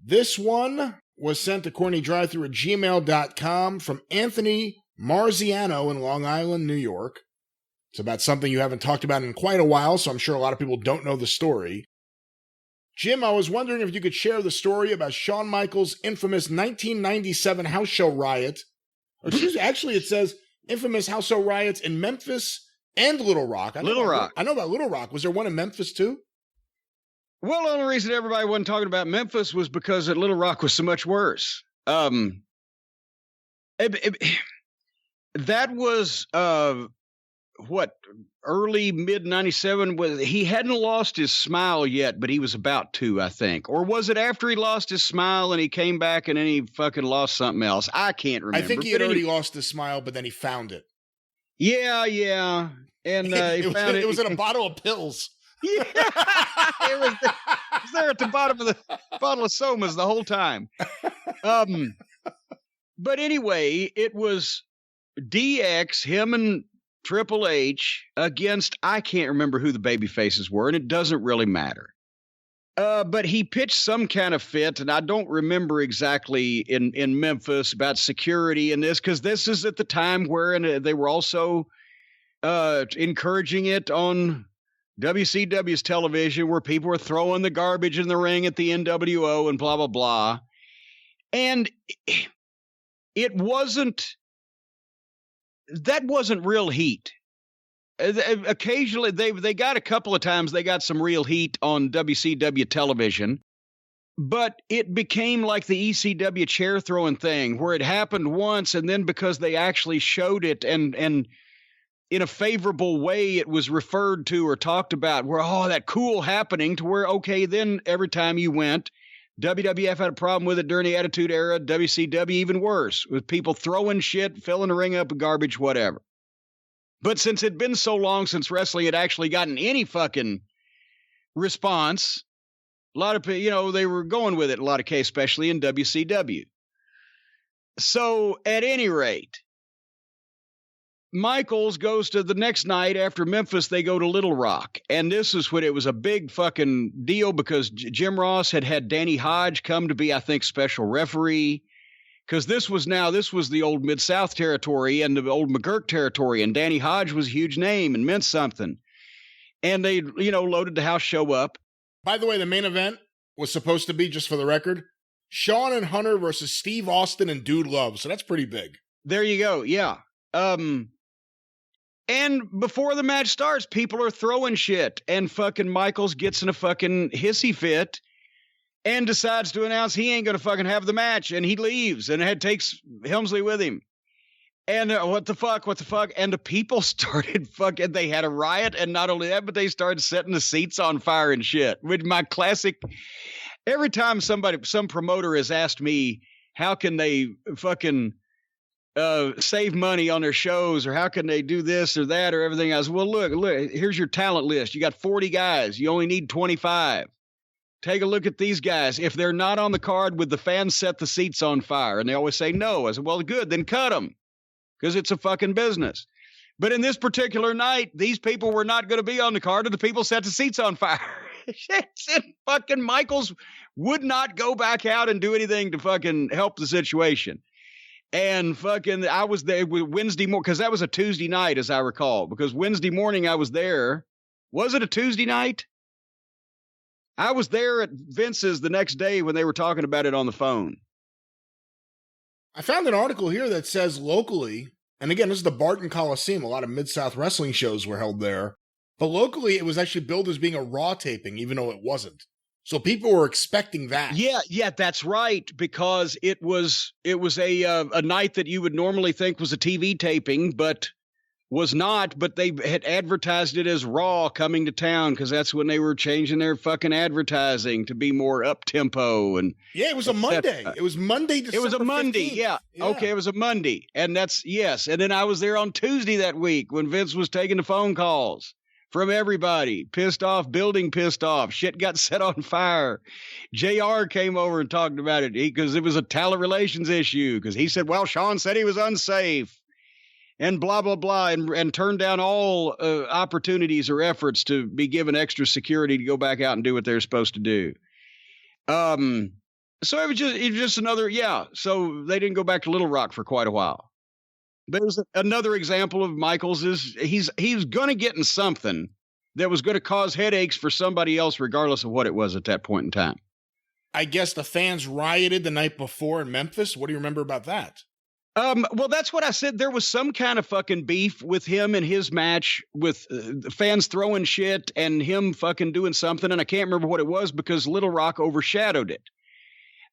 This one was sent to CornyDriveThru at gmail.com from Anthony Marziano in Long Island, New York. It's about something you haven't talked about in quite a while, so I'm sure a lot of people don't know the story. Jim, I was wondering if you could share the story about Shawn Michaels' infamous 1997 house show riot. Actually, it says infamous house show riots in Memphis and Little Rock. I know about Little Rock. Was there one in Memphis, too? Well, the only reason everybody wasn't talking about Memphis was because at Little Rock was so much worse. That was, early, mid-97? He hadn't lost his smile yet, but he was about to, I think. Or was it after he lost his smile and he came back and then he fucking lost something else? I can't remember. I think he had already lost his smile, but then he found it. Yeah. And it was in a bottle of pills. Yeah, it was there at the bottom of the bottle of Somas the whole time. But anyway, it was DX, him and Triple H against, I can't remember who the baby faces were, and it doesn't really matter. But he pitched some kind of fit, and I don't remember exactly in Memphis about security and this, because this is at the time where they were also encouraging it on WCW's television, where people were throwing the garbage in the ring at the NWO and blah, blah, blah. And that wasn't real heat. Occasionally, they got a couple of times, they got some real heat on WCW television, but it became like the ECW chair throwing thing, where it happened once, and then because they actually showed it and in a favorable way, it was referred to or talked about, where, that cool happening, to where, okay, then every time you went, WWF had a problem with it during the Attitude Era, WCW even worse, with people throwing shit, filling the ring up with garbage, whatever. But since it'd been so long since wrestling had actually gotten any fucking response, a lot of people, they were going with it, a lot of cases, especially in WCW. So, at any rate, Michaels goes to the next night after Memphis, they go to Little Rock. And this is when it was a big fucking deal, because Jim Ross had Danny Hodge come to be, I think, special referee. Because this was the old Mid-South territory and the old McGurk territory. And Danny Hodge was a huge name and meant something. And they, loaded the house show up. By the way, the main event was supposed to be, just for the record, Shawn and Hunter versus Steve Austin and Dude Love. So that's pretty big. There you go. Yeah. And before the match starts, people are throwing shit, and fucking Michaels gets in a fucking hissy fit and decides to announce he ain't going to fucking have the match, and he leaves and takes Helmsley with him. And what the fuck? And the people started fucking, they had a riot, and not only that, but they started setting the seats on fire and shit. With my classic, every time some promoter has asked me, how can they fucking save money on their shows, or how can they do this or that or everything else? Well, look, here's your talent list. You got 40 guys. You only need 25. Take a look at these guys. If they're not on the card, would the fans set the seats on fire? And they always say no. I said, well, good, then cut them, because it's a fucking business. But in this particular night, these people were not going to be on the card, and the people set the seats on fire. Fucking Michaels would not go back out and do anything to fucking help the situation. And fucking, I was there Wednesday morning, because that was a Tuesday night, as I recall, because Wednesday morning I was there. Was it a Tuesday night? I was there at Vince's the next day when they were talking about it on the phone. I found an article here that says locally, and again, this is the Barton Coliseum, a lot of Mid-South wrestling shows were held there, but locally it was actually billed as being a Raw taping, even though it wasn't. So people were expecting that. Yeah, that's right, because it was a night that you would normally think was a TV taping, but was not. But they had advertised it as Raw coming to town, because that's when they were changing their fucking advertising to be more up tempo. And yeah, it was a Monday. It was Monday. December It was a Monday. 15th. Yeah. Okay, it was a Monday, and yes. And then I was there on Tuesday that week when Vince was taking the phone calls from everybody, pissed off, building pissed off, shit got set on fire. JR came over and talked about it because it was a talent relations issue, because he said, well, Shawn said he was unsafe and blah, blah, blah, and turned down all opportunities or efforts to be given extra security to go back out and do what they're supposed to do. So it was just another, yeah. So they didn't go back to Little Rock for quite a while. But it was another example of Michaels is he's going to get in something that was going to cause headaches for somebody else, regardless of what it was at that point in time. I guess the fans rioted the night before in Memphis. What do you remember about that? Well, that's what I said. There was some kind of fucking beef with him and his match with fans throwing shit and him fucking doing something. And I can't remember what it was because Little Rock overshadowed it.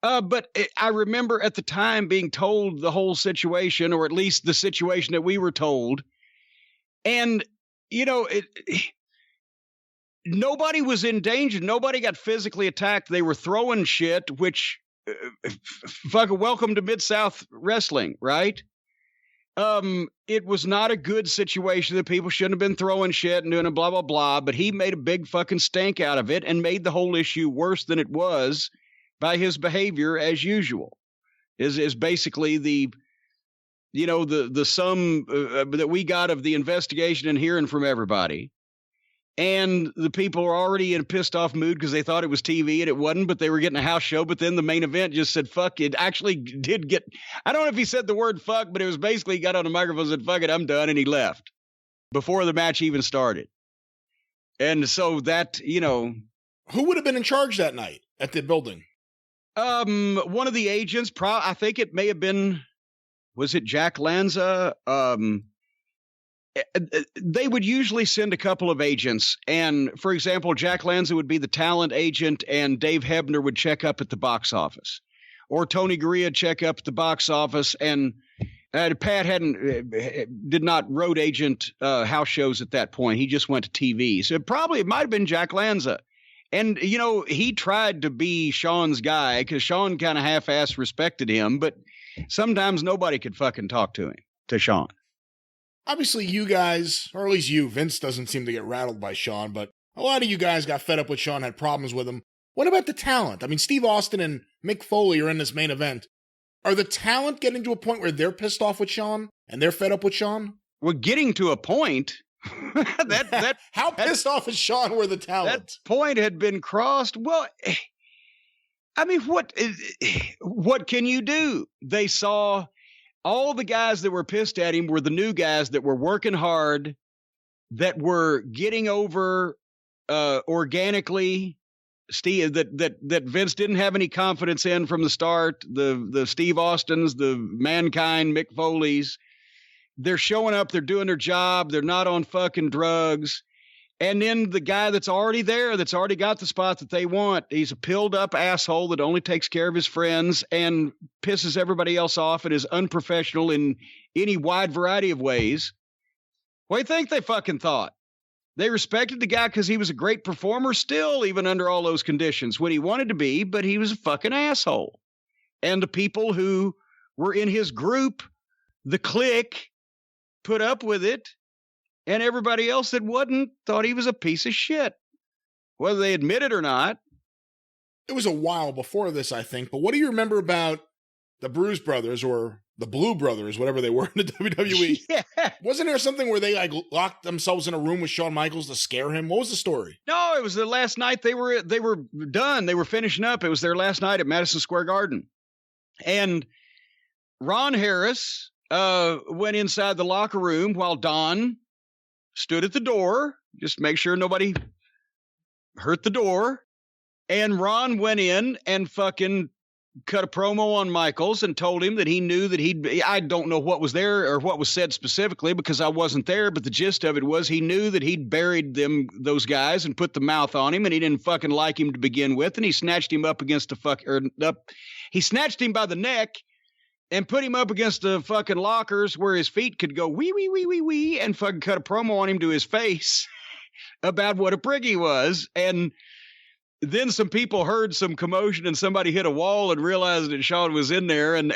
But I remember at the time being told the whole situation, or at least the situation that we were told. And, you know, nobody was in danger. Nobody got physically attacked. They were throwing shit, which fucking welcome to Mid-South Wrestling, right? It was not a good situation. That people shouldn't have been throwing shit and doing a blah, blah, blah. But he made a big fucking stink out of it and made the whole issue worse than it was by his behavior as usual. Is basically the sum that we got of the investigation and hearing from everybody. And the people were already in a pissed off mood because they thought it was TV and it wasn't, but they were getting a house show. But then the main event just said, fuck it. Actually did get, I don't know if he said the word fuck, but it was basically he got on the microphone and said, fuck it, I'm done. And he left before the match even started. And so that, you know. Who would have been in charge that night at the building? One of the agents, I think it may have been, was it Jack Lanza? They would usually send a couple of agents. And for example, Jack Lanza would be the talent agent and Dave Hebner would check up at the box office, or Tony Gurria check up at the box office. And Pat did not road agent house shows at that point. He just went to TV. So it might have been Jack Lanza. And, you know, he tried to be Shawn's guy because Shawn kind of half-ass respected him, but sometimes nobody could fucking talk to Shawn. Obviously, you guys, or at least you, Vince doesn't seem to get rattled by Shawn, but a lot of you guys got fed up with Shawn, had problems with him. What about the talent? I mean, Steve Austin and Mick Foley are in this main event. Are the talent getting to a point where they're pissed off with Shawn and they're fed up with Shawn? We're getting to a point. How pissed off is Shawn where the talent? That point had been crossed. Well, I mean, what can you do? They saw all the guys that were pissed at him were the new guys that were working hard, that were getting over organically. Steve, that Vince didn't have any confidence in from the start. The Steve Austins, the Mankind, Mick Foleys. They're showing up, they're doing their job, they're not on fucking drugs. And then the guy that's already there, that's already got the spot that they want, he's a pilled up asshole that only takes care of his friends and pisses everybody else off and is unprofessional in any wide variety of ways. What do you think they fucking thought? They respected the guy because he was a great performer still, even under all those conditions, when he wanted to be, but he was a fucking asshole. And the people who were in his group, the clique, put up with it, and everybody else that wasn't thought he was a piece of shit, whether they admit it or not. It was a while before this, I think, but what do you remember about the Bruise Brothers, or the Blue Brothers, whatever they were in the WWE? Yeah. Wasn't there something where they like locked themselves in a room with Shawn Michaels to scare him? What was the story? No, it was the last night they were done. They were finishing up. It was their last night at Madison Square Garden. And Ron Harris went inside the locker room while Don stood at the door, just to make sure nobody hurt the door. And Ron went in and fucking cut a promo on Michaels and told him that he knew that I don't know what was there or what was said specifically because I wasn't there, but the gist of it was he knew that he'd buried those guys and put the mouth on him, and he didn't fucking like him to begin with, and he snatched him up against he snatched him by the neck and put him up against the fucking lockers where his feet could go wee, wee, wee, wee, wee, and fucking cut a promo on him to his face about what a prig he was. And then some people heard some commotion and somebody hit a wall and realized that Shawn was in there, and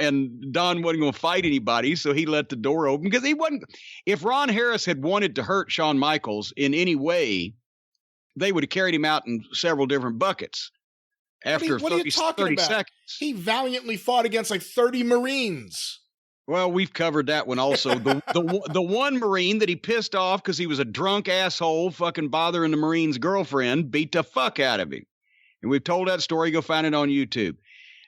Don wasn't going to fight anybody. So he let the door open because he wasn't. If Ron Harris had wanted to hurt Shawn Michaels in any way, they would have carried him out in several different buckets. After what are you talking 30 about? seconds. He valiantly fought against like 30 Marines. Well, we've covered that one also. The one Marine that he pissed off because he was a drunk asshole fucking bothering the Marine's girlfriend beat the fuck out of him. And we've told that story. Go find it on YouTube.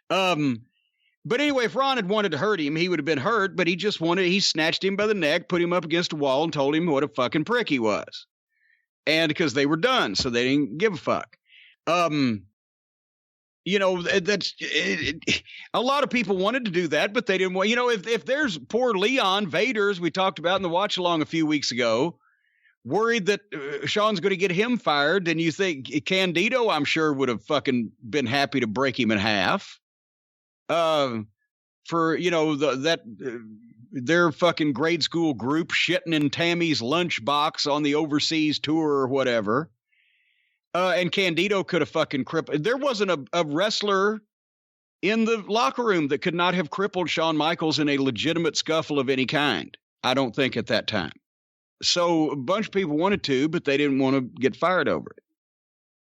But anyway, if Ron had wanted to hurt him, he would have been hurt, but he snatched him by the neck, put him up against a wall, and told him what a fucking prick he was. And because they were done, so they didn't give a fuck. You know, a lot of people wanted to do that, but they didn't want, you know, if there's poor Leon Vader, as we talked about in the watch along a few weeks ago, worried that Shawn's going to get him fired, then you think Candido, I'm sure, would have fucking been happy to break him in half. For, you know, their fucking grade school group shitting in Tammy's lunchbox on the overseas tour or whatever. And Candido could have fucking crippled. There wasn't a wrestler in the locker room that could not have crippled Shawn Michaels in a legitimate scuffle of any kind. I don't think at that time. So a bunch of people wanted to, but they didn't want to get fired over it.